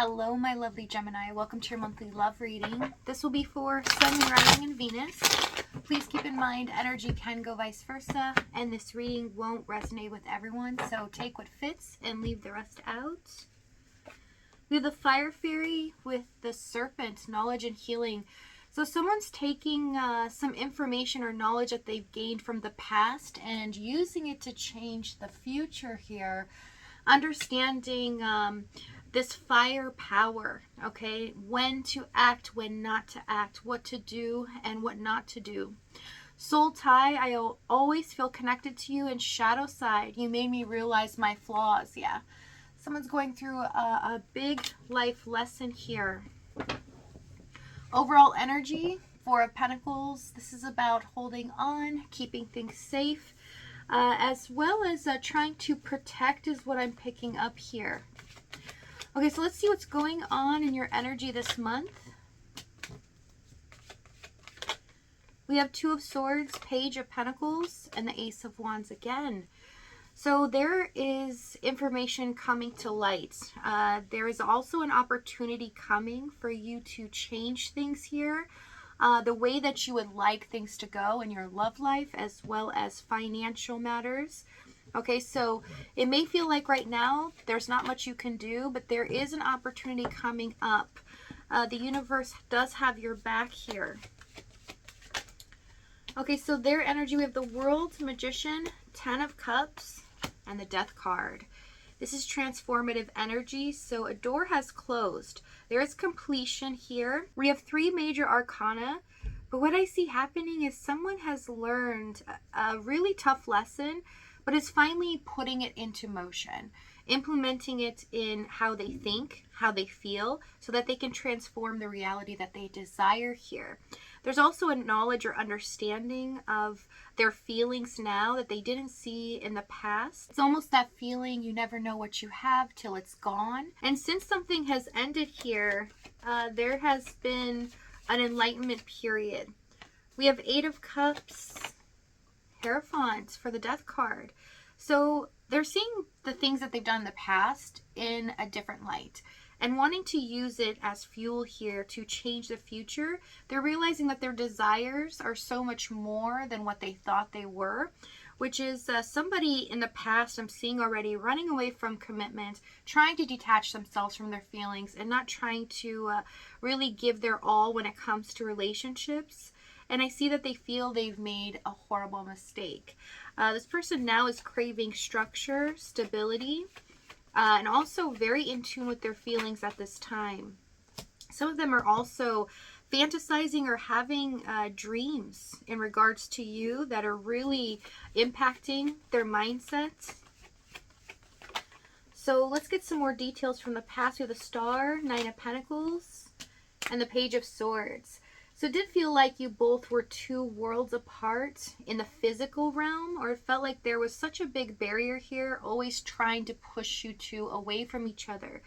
Hello, my lovely Gemini. Welcome to your monthly love reading. This will be for Sun, Moon, Rising, and Venus. Please keep in mind energy can go vice versa, and this reading won't resonate with everyone, so take what fits and leave the rest out. We have the Fire Fairy with the Serpent, knowledge and healing. So someone's taking some information or knowledge that they've gained from the past and using it to change the future here. Understanding this fire power, okay? When to act, when not to act, what to do and what not to do. Soul tie, I always feel connected to you. And shadow side, you made me realize my flaws. Yeah, someone's going through a big life lesson here. Overall energy, Four of Pentacles. This is about holding on, keeping things safe, as well as trying to protect is what I'm picking up here. Okay, so let's see what's going on in your energy this month. We have Two of Swords, Page of Pentacles, and the Ace of Wands again. So there is information coming to light. There is also an opportunity coming for you to change things here. The way that you would like things to go in your love life as well as financial matters. Okay, so it may feel like right now there's not much you can do, but there is an opportunity coming up. The universe does have your back here. Okay, so their energy, we have the World, Magician, Ten of Cups, and the Death card. This is transformative energy, so a door has closed. There is completion here. We have three major arcana, but what I see happening is someone has learned a really tough lesson, but is finally putting it into motion, implementing it in how they think, how they feel, so that they can transform the reality that they desire here. There's also a knowledge or understanding of their feelings now that they didn't see in the past. It's almost that feeling you never know what you have till it's gone. And since something has ended here, there has been an enlightenment period. We have Eight of Cups, Hierophant for the Death card. So they're seeing the things that they've done in the past in a different light and wanting to use it as fuel here to change the future. They're realizing that their desires are so much more than what they thought they were, which is somebody in the past I'm seeing already running away from commitment, trying to detach themselves from their feelings and not trying to really give their all when it comes to relationships. And I see that they feel they've made a horrible mistake. This person now is craving structure, stability, and also very in tune with their feelings at this time. Some of them are also fantasizing or having dreams in regards to you that are really impacting their mindset. So let's get some more details from the past. We have the Star, Nine of Pentacles, and the Page of Swords. So it did feel like you both were two worlds apart in the physical realm, or it felt like there was such a big barrier here, always trying to push you two away from each other.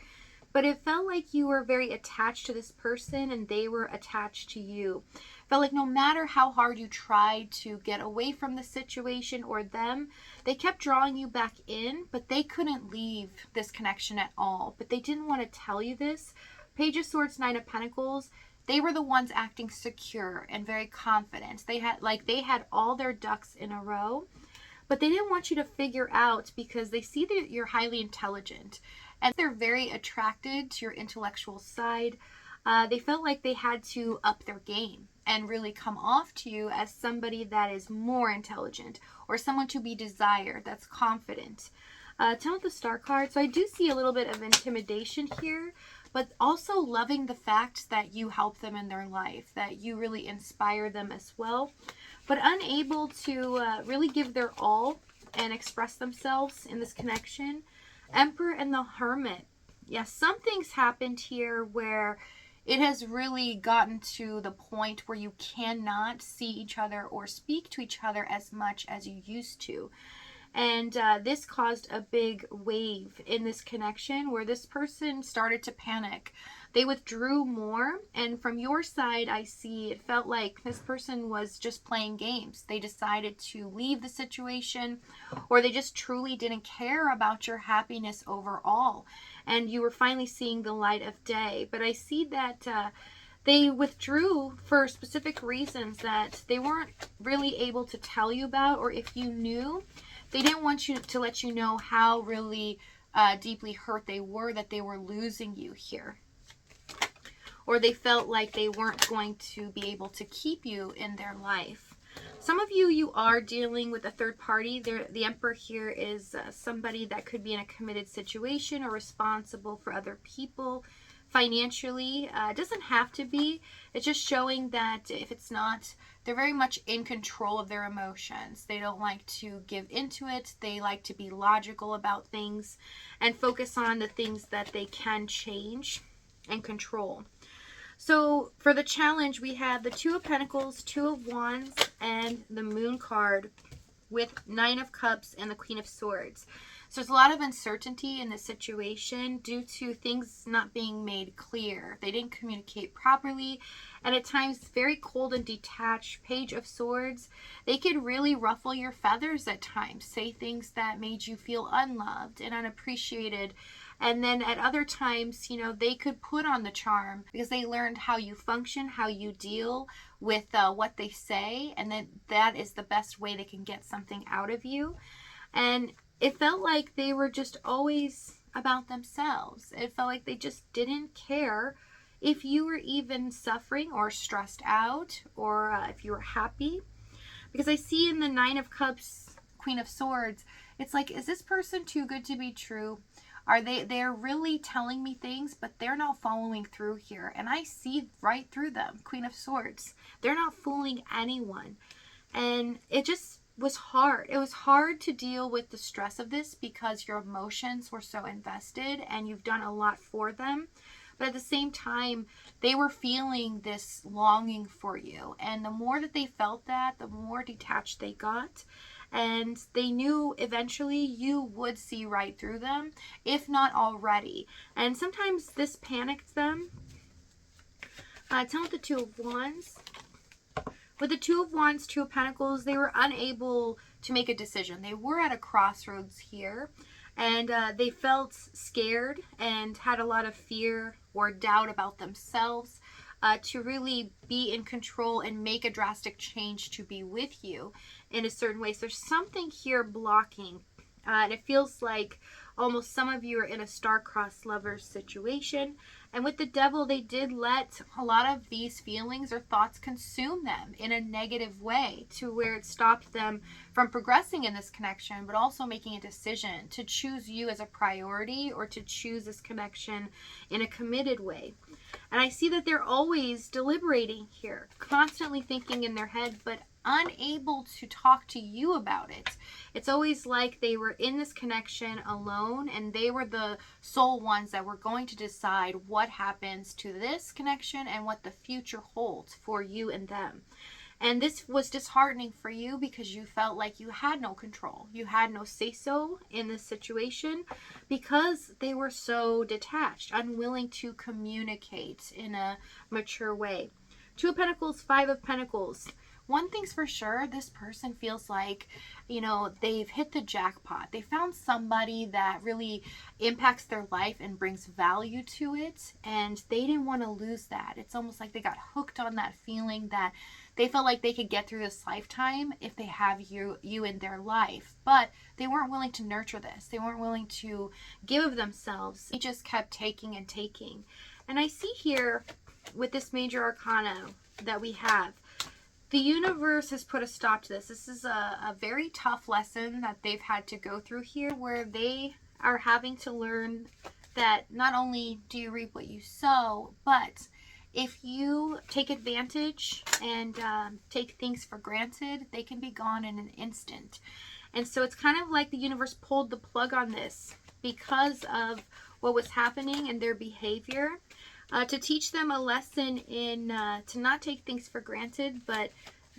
But it felt like you were very attached to this person and they were attached to you. It felt like no matter how hard you tried to get away from the situation or them, they kept drawing you back in, but they couldn't leave this connection at all. But they didn't want to tell you this. Page of Swords, Nine of Pentacles. They were the ones acting secure and very confident. They had all their ducks in a row, but they didn't want you to figure out because they see that you're highly intelligent and they're very attracted to your intellectual side. They felt like they had to up their game and really come off to you as somebody that is more intelligent or someone to be desired, that's confident. Ten with the Star card. So I do see a little bit of intimidation here, but also loving the fact that you help them in their life, that you really inspire them as well, but unable to really give their all and express themselves in this connection. Emperor and the Hermit. Yes, something's happened here where it has really gotten to the point where you cannot see each other or speak to each other as much as you used to. And this caused a big wave in this connection where this person started to panic. They withdrew more. And from your side, I see it felt like this person was just playing games. They decided to leave the situation, or they just truly didn't care about your happiness overall. and you were finally seeing the light of day. But I see that they withdrew for specific reasons that they weren't really able to tell you about, or if you knew, they didn't want you to let you know how really deeply hurt they were that they were losing you here. Or they felt like they weren't going to be able to keep you in their life. Some of you, you are dealing with a third party. The Emperor here is somebody that could be in a committed situation or responsible for other people financially. It doesn't have to be. It's just showing that if it's not, they're very much in control of their emotions. They don't like to give into it. They like to be logical about things and focus on the things that they can change and control. So for the challenge, we have the Two of Pentacles, Two of Wands, and the Moon card with Nine of Cups and the Queen of Swords. So there's a lot of uncertainty in this situation due to things not being made clear. They didn't communicate properly, and at times very cold and detached. Page of Swords, they could really ruffle your feathers at times, say things that made you feel unloved and unappreciated. And then at other times, you know, they could put on the charm because they learned how you function, how you deal with what they say, and then that is the best way they can get something out of you. And it felt like they were just always about themselves. It felt like they just didn't care if you were even suffering or stressed out, or if you were happy. Because I see in the Nine of Cups, Queen of Swords, it's like, is this person too good to be true? They're really telling me things, but they're not following through here. And I see right through them. Queen of Swords. They're not fooling anyone. And it just was hard. It was hard to deal with the stress of this because your emotions were so invested and you've done a lot for them. But at the same time, they were feeling this longing for you. And the more that they felt that, the more detached they got. And they knew eventually you would see right through them, if not already. And sometimes this panicked them. Tell me the Two of Wands. With the Two of Wands, Two of Pentacles, they were unable to make a decision. They were at a crossroads here. And they felt scared and had a lot of fear or doubt about themselves. To really be in control and make a drastic change to be with you in a certain way. So there's something here blocking. And it feels like almost some of you are in a star-crossed lovers situation. And with the Devil, they did let a lot of these feelings or thoughts consume them in a negative way to where it stopped them from progressing in this connection, but also making a decision to choose you as a priority or to choose this connection in a committed way. And I see that they're always deliberating here, constantly thinking in their head, but unable to talk to you about it. It's always like they were in this connection alone, and they were the sole ones that were going to decide what happens to this connection and what the future holds for you and them. And this was disheartening for you because you felt like you had no control. You had no say-so in this situation because they were so detached, unwilling to communicate in a mature way. Two of Pentacles, Five of Pentacles. One thing's for sure, this person feels like, you know, they've hit the jackpot. They found somebody that really impacts their life and brings value to it, and they didn't want to lose that. It's almost like they got hooked on that feeling that they felt like they could get through this lifetime if they have you in their life. But they weren't willing to nurture this. They weren't willing to give of themselves. They just kept taking and taking. And I see here with this major arcana that we have, the universe has put a stop to this. This is a very tough lesson that they've had to go through here, where they are having to learn that not only do you reap what you sow, but if you take advantage and take things for granted, they can be gone in an instant. And so it's kind of like the universe pulled the plug on this because of what was happening in their behavior. To teach them a lesson in to not take things for granted, but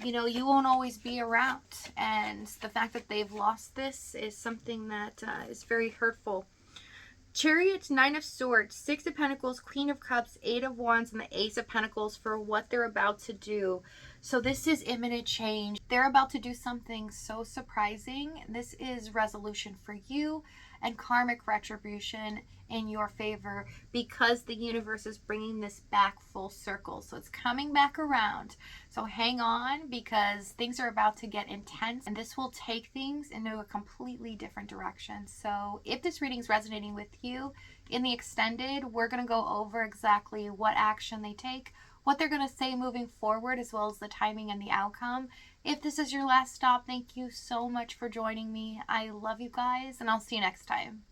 you know, you won't always be around. And the fact that they've lost this is something that is very hurtful. Chariot, Nine of Swords, Six of Pentacles, Queen of Cups, Eight of Wands, and the Ace of Pentacles for what they're about to do. So this is imminent change. They're about to do something so surprising. This is resolution for you and karmic retribution in your favor, because the universe is bringing this back full circle. So it's coming back around. So hang on, because things are about to get intense, and this will take things into a completely different direction. So if this reading is resonating with you, in the extended, we're going to go over exactly what action they take, what they're going to say moving forward, as well as the timing and the outcome. If this is your last stop, thank you so much for joining me. I love you guys, and I'll see you next time.